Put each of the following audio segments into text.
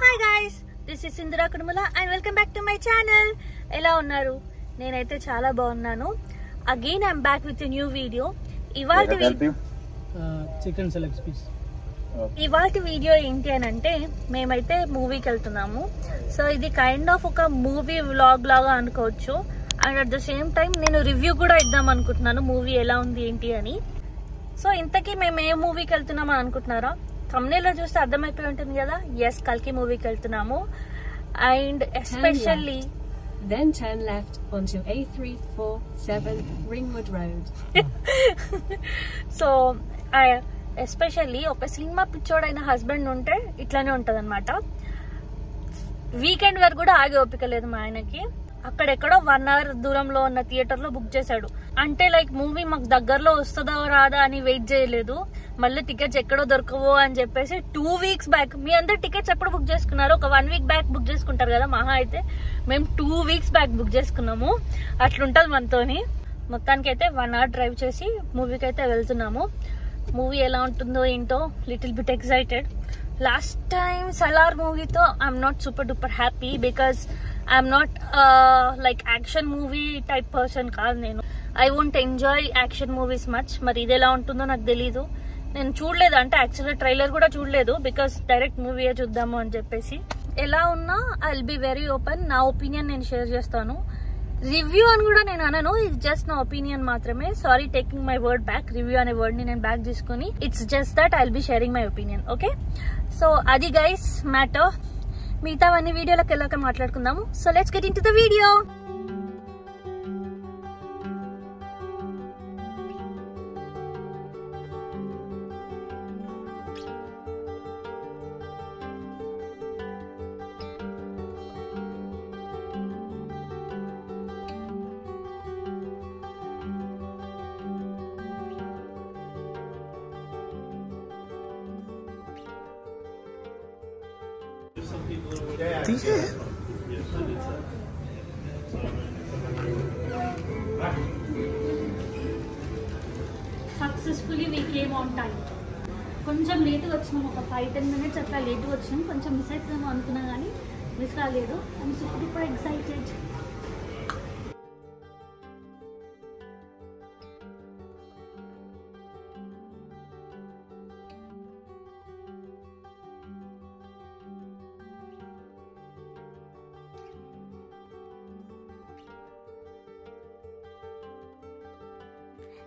Hi guys, this is Indira Kudumula and welcome back to my channel. ఎలా ఉన్నారు? నేనైతే చాలా బాగున్నాను. Again I'm back with new video. ఇవాల్టి వీడియో ఏంటి అని అంటే, మేమైతే మూవీకి వెళ్తున్నాము. సో ఇది కైండ్ ఆఫ్ ఒక మూవీ వ్లాగ్ లాగా అనుకోవచ్చు. And at the same time నేను రివ్యూ కూడా ఇద్దాం అనుకుంటున్నాను, మూవీ ఎలా ఉంది ఏంటి అని. సో ఇంతకీ మేము ఏ మూవీకి వెళ్తున్నాం అని అనుకుంటున్నారా? thumbnail చూస్తే అర్థమైపోయి ఉంటుంది కదా. ఎస్, కల్కి మూవీకి వెళ్తున్నాము. And especially then turn left onto A347 Ringwood Road. So especially ఒక సినిమా పిచ్చోడైన హస్బెండ్ ఉంటే ఇట్లానే ఉంటది అనమాట. వీకెండ్ వరకు కూడా ఆగే ఓపిక లేదు మా ఆయనకి. అక్కడెక్కడో 1 hour దూరంలో ఉన్న థియేటర్ లో బుక్ చేశాడు. అంటే లైక్ మూవీ మాకు దగ్గరలో వస్తుందా రాదా అని వెయిట్ చేయలేదు. మళ్ళీ టికెట్స్ ఎక్కడో దొరకవో అని చెప్పేసి 2 weeks బ్యాక్, మీ అందరు టికెట్స్ ఎప్పుడు బుక్ చేసుకున్నారు? ఒక 1 week బ్యాక్ బుక్ చేసుకుంటారు కదా మహా అయితే. మేము 2 weeks బ్యాక్ బుక్ చేసుకున్నాము. అట్లుంటది మనతోని. మొత్తానికి అయితే 1 hour డ్రైవ్ చేసి మూవీకి అయితే వెళ్తున్నాము. మూవీ ఎలా ఉంటుందో ఏంటో, little bit excited. Last time Salaar మూవీతో I'm not super duper happy because I'm not like action movie type person కాదు నేను. I won't enjoy action movies much. మరి ఇది ఎలా ఉంటుందో నాకు తెలీదు. నేను చూడలేదు, అంటే యాక్చువల్గా ట్రైలర్ కూడా చూడలేదు బికాస్ డైరెక్ట్ మూవీయే చూద్దాము అని చెప్పేసి. ఎలా ఉన్నా I will be very open. నా ఒపీనియన్ నేను షేర్ చేస్తాను. రివ్యూ అని కూడా నేను అనను, ఇట్స్ జస్ట్ నా ఒపీనియన్ మాత్రమే. Sorry, taking my word back. Review అనే వర్డ్ ని నేను బ్యాక్ తీసుకుని, it's just that I will be sharing my opinion. Okay, so అది గైస్ మ్యాటర్. మిగతావన్నీ వీడియోలోకి వెళ్ళాక మాట్లాడుకుందాము. So let's get in to the video. Successfully we came on time. కొంచెం లేట్గా వచ్చినాం, ఒక 5-10 minutes అట్లా లేట్గా వచ్చినాం. కొంచెం మిస్ అవుతుందేమో అనుకున్నా కానీ మిస్ కాలేదు. I'm super duper excited.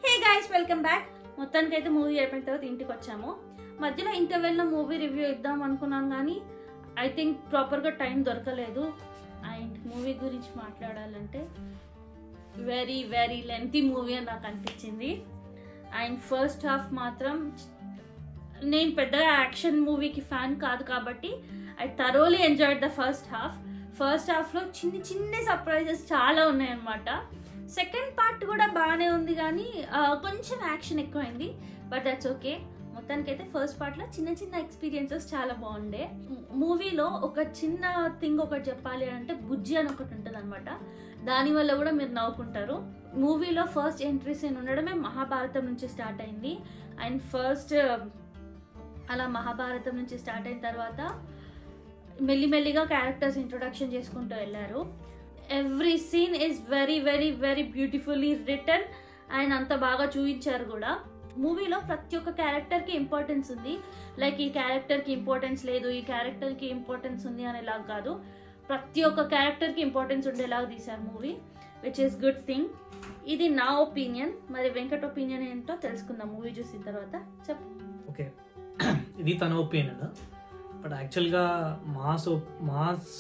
Hey guys, welcome back. మొత్తానికి అయితే మూవీ అయిపోయిన తర్వాత ఇంటికి వచ్చాము. మధ్యలో ఇంటర్వెల్లో మూవీ రివ్యూ ఇద్దాం అనుకున్నాను కానీ ఐ థింక్ ప్రాపర్గా టైం దొరకలేదు. అండ్ మూవీ గురించి మాట్లాడాలంటే వెరీ వెరీ లెంతీ మూవీ అని నాకు అనిపించింది. అండ్ ఫస్ట్ హాఫ్ మాత్రం, నేను పెద్దగా యాక్షన్ మూవీకి ఫ్యాన్ కాదు కాబట్టి I thoroughly enjoyed the first half. First హాఫ్లో చిన్న చిన్న సర్ప్రైజెస్ చాలా ఉన్నాయన్నమాట. సెకండ్ పార్ట్ కూడా బాగానే ఉంది కానీ కొంచెం యాక్షన్ ఎక్కువైంది, బట్ దట్స్ ఓకే. మొత్తానికి అయితే ఫస్ట్ పార్ట్లో చిన్న చిన్న ఎక్స్పీరియన్సెస్ చాలా బాగుండే. మూవీలో ఒక చిన్న థింగ్ ఒకటి చెప్పాలి అంటే, బుజ్జి అని ఒకటి ఉంటుంది అనమాట. దానివల్ల కూడా మీరు నవ్వుకుంటారు. మూవీలో ఫస్ట్ ఎంట్రీ సీన్ ఉండడమే మహాభారతం నుంచి స్టార్ట్ అయింది. అండ్ ఫస్ట్ అలా మహాభారతం నుంచి స్టార్ట్ అయిన తర్వాత మెల్లిమెల్లిగా క్యారెక్టర్స్ ఇంట్రొడక్షన్ చేసుకుంటూ వెళ్ళారు. Every scene is very very very beautifully written and అంత బాగా చూపించారు కూడా. మూవీలో ప్రతి ఒక్క క్యారెక్టర్కి ఇంపార్టెన్స్ ఉంది. లైక్ ఈ క్యారెక్టర్కి ఇంపార్టెన్స్ లేదు, ఈ క్యారెక్టర్కి ఇంపార్టెన్స్ ఉంది అనేలాగా కాదు. ప్రతి ఒక్క క్యారెక్టర్కి ఇంపార్టెన్స్ ఉండేలాగా తీశారు movie, which is good thing. ఇది నా ఒపీనియన్. మరి వెంకట్ ఒపీనియన్ ఏంటో తెలుసుకుందాం మూవీ చూసిన తర్వాత. చెప్పు. ఓకే, ఇది తన ఒపీనియన్. బట్ యాక్చువల్గా మాస్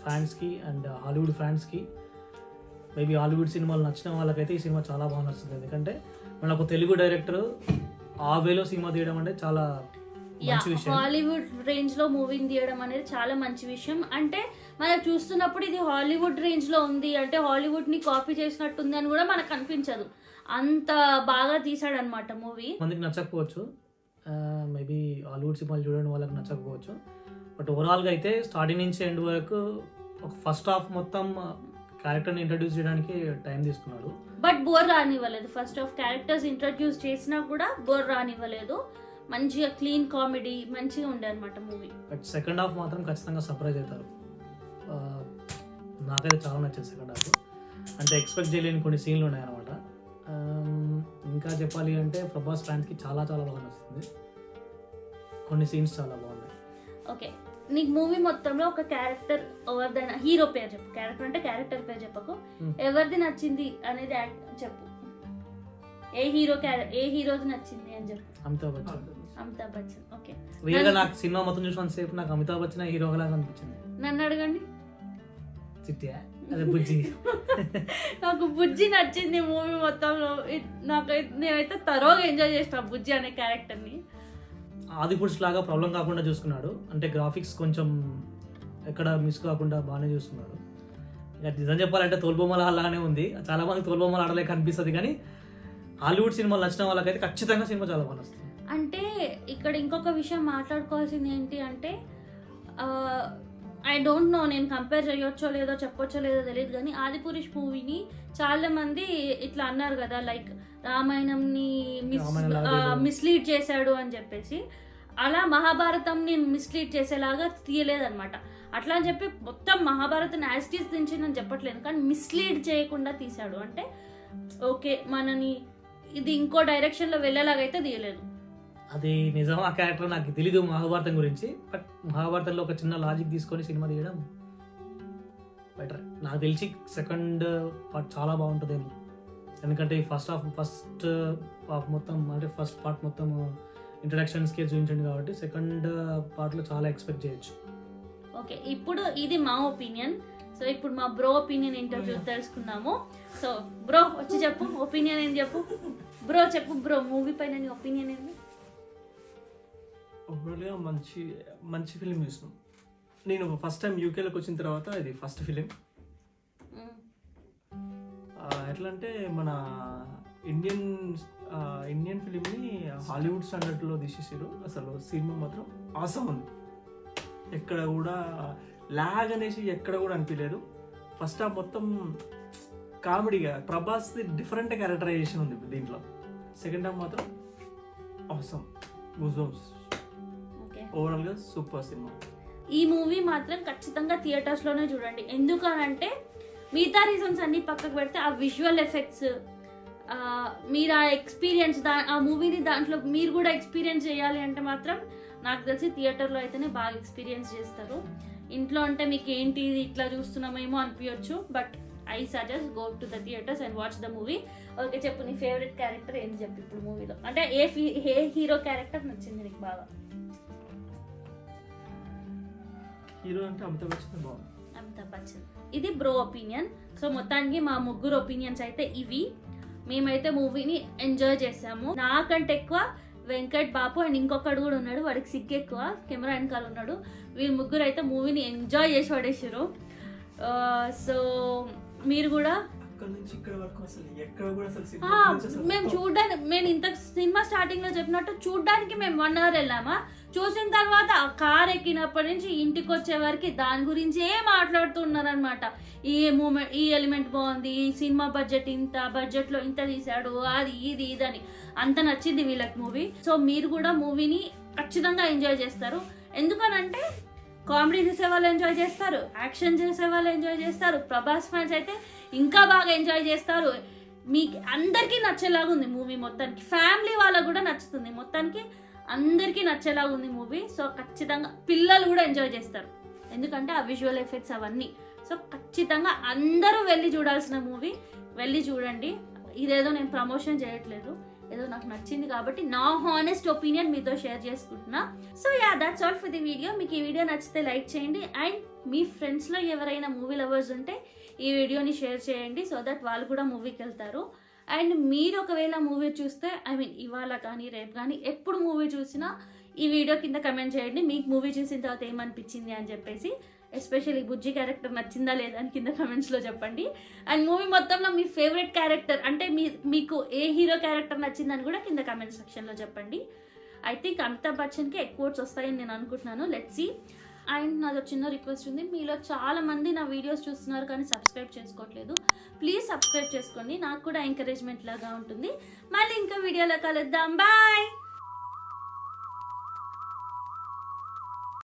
ఫ్యాన్స్కి అండ్ హాలీవుడ్ ఫ్యాన్స్కి, మేబీ హాలీవుడ్ సినిమాలు నచ్చిన వాళ్ళకైతే ఈ సినిమా చాలా బాగా నచ్చుతుంది. ఎందుకంటే మన ఒక తెలుగు డైరెక్టర్ ఆ వేలో సినిమా తీయడం అంటే చాలా మంచి విషయం. హాలీవుడ్ రేంజ్ లో మూవీని తీయడం అనేది చాలా మంచి విషయం. అంటే మనం చూస్తున్నప్పుడు ఇది హాలీవుడ్ రేంజ్ లో ఉంది అంటే హాలీవుడ్ ని కాపీ చేసినట్టుంది అని కూడా మనకు అనిపించదు. అంత బాగా తీసాడు అనమాట మూవీ. మందికి నచ్చకపోవచ్చు, మేబీ హాలీవుడ్ సినిమాలు చూడడం వాళ్ళకి నచ్చకపోవచ్చు. బట్ ఓవరాల్గా అయితే స్టార్టింగ్ నుంచి ఎండ్ వరకు ఒక ఫస్ట్ హాఫ్ మొత్తం క్యారెక్టర్ని ఇంట్రడ్యూస్ చేయడానికి టైం తీసుకున్నాడు. బట్ బోర్ రానివ్వలేదు. ఫస్ట్ హాఫ్ క్యారెక్టర్స్ ఇంట్రడ్యూస్ చేసినా కూడా బోర్ రానివ్వలేదు. మంచిగా క్లీన్ కామెడీ మంచిగా ఉండే అనమాట మూవీ. బట్ సెకండ్ హాఫ్ మాత్రం ఖచ్చితంగా సర్ప్రైజ్ అవుతారు. నాకైతే చాలా నచ్చింది సెకండ్ హాఫ్. అంటే ఎక్స్పెక్ట్ చేయలేని కొన్ని సీన్లు ఉన్నాయన్నమాట. ఇంకా చెప్పాలి అంటే ప్రభాస్ ఫ్యాన్స్కి చాలా చాలా బాగా నచ్చుతుంది. కొన్ని సీన్స్ చాలా బాగున్నాయి. ఓకే, నీకు మూవీ మొత్తంలో ఒక క్యారెక్టర్ ఎవరిదైనా హీరో పేరు చెప్పు. క్యారెక్టర్ అంటే క్యారెక్టర్ పేరు చెప్పకు, ఎవరిది నచ్చింది అనేది చెప్పు. ఏ హీరోది నచ్చింది అని చెప్పు. అమితాబ్ బచ్చన్. అమితాబ్ బచ్చన్. ఓకే, రియల్గా నాకు సినిమా మొత్తం చూసిన సేపు నాకు అమితాబ్ బచ్చన్ హీరోగా లాగా అనిపించింది. నన్ను అడగండి. చిట్టియా అదే బుజ్జి. నాకు బుజ్జి నచ్చింది మూవీ మొత్తంలో. నేనైతే తరోగా ఎంజాయ్ చేసిన బుజ్జి అనే క్యారెక్టర్ని. ఆదిపురుష్ లాగా ప్రాబ్లం కాకుండా చూసుకున్నాడు. అంటే గ్రాఫిక్స్ కొంచెం ఎక్కడ మిస్ కాకుండా బాగానే చూసుకున్నాడు. ఇక నిజం చెప్పాలంటే తోలుబొమ్మల అలానే ఉంది. చాలా మంది తోలుబొమ్మలు ఆడలేక అనిపిస్తుంది, కానీ హాలీవుడ్ సినిమాలు నచ్చిన వాళ్ళకైతే ఖచ్చితంగా సినిమా చాలా బాగా వస్తుంది. అంటే ఇక్కడ ఇంకొక విషయం మాట్లాడుకోవాల్సింది ఏంటి అంటే, ఐ డోంట్ నో, నేను కంపేర్ చేయొచ్చో లేదో చెప్పొచ్చో లేదో తెలియదు, కానీ ఆదిపురుష్ మూవీని చాలా మంది ఇట్లా అన్నారు కదా, లైక్ రామాయణంని మిస్లీడ్ చేశాడు అని చెప్పేసి. అలా మహాభారతంని మిస్లీడ్ చేసేలాగా తీయలేదన్నమాట. అట్లా అని చెప్పి మొత్తం మహాభారతం యాస్టీస్ నుంచి నేను చెప్పట్లేదు, కానీ మిస్లీడ్ చేయకుండా తీశాడు. అంటే ఓకే, మనని ఇది ఇంకో డైరెక్షన్లో వెళ్ళేలాగైతే తీయలేదు. అది నిజం. ఆ క్యారెక్టర్ నాకు తెలీదు మహాభారతం గురించి, బట్ మహాభారతంలో ఒక చిన్న లాజిక్ తీసుకొని సినిమా తీయడం బెటర్. నాకు తెలిసి సెకండ్ పార్ట్ చాలా బాగుంటుందేమో, ఎందుకంటే ఫస్ట్ హాఫ్ మొత్తం అంటే ఫస్ట్ పార్ట్ మొత్తం ఇంట్రడక్షన్స్కే చూపించండి కాబట్టి సెకండ్ పార్ట్లో చాలా ఎక్స్పెక్ట్ చేయొచ్చు. ఓకే, ఇప్పుడు ఇది మా ఒపీనియన్. సో ఇప్పుడు మా బ్రో ఒపీనియన్ ఏంటో తెలుసుకున్నాము. సో బ్రో వచ్చి చెప్పు, ఒపీనియన్ ఏం చెప్పు బ్రో. చెప్పు బ్రో, మూవీ పైన నీ ఒపీనియన్ ఏంటి? ఓవరాల్గా మంచి ఫిలిం చూసినాం. నేను ఫస్ట్ టైం యూకేలోకి వచ్చిన తర్వాత ఇది ఫస్ట్ ఫిలిం. ఎట్లా అంటే మన ఇండియన్ ఫిలింని హాలీవుడ్ స్టాండర్డ్లో తీసేసారు. అసలు సినిమా మాత్రం ఆసమ్ ఉంది. ఎక్కడ కూడా లాగ్ అనేసి ఎక్కడ కూడా అనిపించలేదు. ఫస్ట్ హాఫ్ మొత్తం కామెడీగా ప్రభాస్ డిఫరెంట్ క్యారెక్టరైజేషన్ ఉంది దీంట్లో. సెకండ్ హాఫ్ మాత్రం ఆసమ్, గూస్బంప్స్. ఓవరాల్గా సూపర్ సినిమా. ఈ మూవీ మాత్రం ఖచ్చితంగా థియేటర్స్లోనే చూడండి. ఎందుకనంటే మిగతా రీజన్స్ అన్ని పక్కకు పెడితే ఆ విజువల్ ఎఫెక్ట్స్, మీరు ఆ ఎక్స్పీరియన్స్ ఆ మూవీని దాంట్లో మీరు కూడా ఎక్స్పీరియన్స్ చేయాలి అంటే మాత్రం నాకు తెలిసి థియేటర్లో అయితేనే బాగా ఎక్స్పీరియన్స్ చేస్తారు. ఇంట్లో అంటే మీకు ఏంటి ఇట్లా చూస్తున్నామేమో అనిపించచ్చు, but I suggest go to the theatres and watch the movie. Okay, చెప్పు నీ ఫేవరెట్ క్యారెక్టర్ ఏంటి చెప్పు ఇప్పుడు మూవీలో. అంటే ఏ హీరో క్యారెక్టర్ నచ్చింది నీకు బాగా? హీరో అంటే అమితాబ్ బచ్చన్ బాగుంది. అమితాబ్ బచ్చన్. ఇది బ్రో ఒపీనియన్. సో మొత్తానికి మా ముగ్గురు ఒపీనియన్స్ అయితే ఇవి. మేమైతే మూవీని ఎంజాయ్ చేసాము. నాకంటే ఎక్కువ వెంకట్ బాబు అండ్ ఇంకొకడు కూడా ఉన్నాడు, వాడికి సిగ్గు ఎక్కువ, కెమెరా వెనకాల ఉన్నాడు. వీళ్ళు ముగ్గురు అయితే మూవీని ఎంజాయ్ చేసి పడేసారు. సో మీరు కూడా మేము చూడడానికి, నేను ఇంత సినిమా స్టార్టింగ్ లో చెప్పినట్టు చూడడానికి మేము 1 hour వెళ్ళామా, చూసిన తర్వాత కార్ ఎక్కినప్పటి నుంచి ఇంటికి వచ్చే వరకు దాని గురించే మాట్లాడుతున్నారు అనమాట. ఈ మూమెంట్, ఈ ఎలిమెంట్ బాగుంది, ఈ సినిమా బడ్జెట్ ఇంత, బడ్జెట్ లో ఇంత తీసాడు, అది ఇది ఇదని అంత నచ్చింది వీళ్ళకి మూవీ. సో మీరు కూడా మూవీని ఖచ్చితంగా ఎంజాయ్ చేస్తారు. ఎందుకనంటే కామెడీ చూసే వాళ్ళు ఎంజాయ్ చేస్తారు, యాక్షన్ చేసే వాళ్ళు ఎంజాయ్ చేస్తారు, ప్రభాస్ ఫ్యాన్స్ అయితే ఇంకా బాగా ఎంజాయ్ చేస్తారు. మీకు అందరికీ నచ్చేలాగా ఉంది మూవీ. మొత్తానికి ఫ్యామిలీ వాళ్ళకు కూడా నచ్చుతుంది. మొత్తానికి అందరికీ నచ్చేలాగా ఉంది మూవీ. సో ఖచ్చితంగా పిల్లలు కూడా ఎంజాయ్ చేస్తారు, ఎందుకంటే ఆ విజువల్ ఎఫెక్ట్స్ అవన్నీ. సో ఖచ్చితంగా అందరూ వెళ్ళి చూడాల్సిన మూవీ. వెళ్ళి చూడండి. ఇదేదో నేను ప్రమోషన్ చేయట్లేదు, ఏదో నాకు నచ్చింది కాబట్టి నా హానెస్ట్ ఒపీనియన్ మీతో షేర్ చేసుకుంటున్నా. So yeah, that's all for the video. మీకు ఈ వీడియో నచ్చితే లైక్ చేయండి, అండ్ మీ ఫ్రెండ్స్లో ఎవరైనా మూవీ లవర్స్ ఉంటే ఈ వీడియోని షేర్ చేయండి, సో దట్ వాళ్ళు కూడా మూవీకి వెళ్తారు. అండ్ మీరు ఒకవేళ మూవీ చూస్తే, ఇవాళ కానీ రేపు కానీ ఎప్పుడు మూవీ చూసినా ఈ వీడియో కింద కమెంట్ చేయండి, మీకు మూవీ చూసిన తర్వాత ఏమనిపించింది అని చెప్పేసి. ఎస్పెషల్లీ బుజ్జి క్యారెక్టర్ నచ్చిందా లేదా అని కింద కమెంట్స్లో చెప్పండి. అండ్ మూవీ మొత్తంలో మీ ఫేవరెట్ క్యారెక్టర్ అంటే మీకు ఏ హీరో క్యారెక్టర్ నచ్చిందని కూడా కింద కమెంట్ సెక్షన్లో చెప్పండి. ఐ థింక్ అమితాబ్ బచ్చన్కి ఎక్కువ వస్తాయని నేను అనుకుంటున్నాను. Let's see. అండ్ నాది చిన్న రిక్వెస్ట్ ఉంది, మీలో చాలా మంది నా వీడియోస్ చూస్తున్నారు కానీ సబ్స్క్రైబ్ చేసుకోవట్లేదు. ప్లీజ్ సబ్స్క్రైబ్ చేసుకోండి, నాకు కూడా ఎంకరేజ్మెంట్ లాగా ఉంటుంది. మళ్ళీ ఇంకా వీడియోలో కలుద్దాం. బాయ్.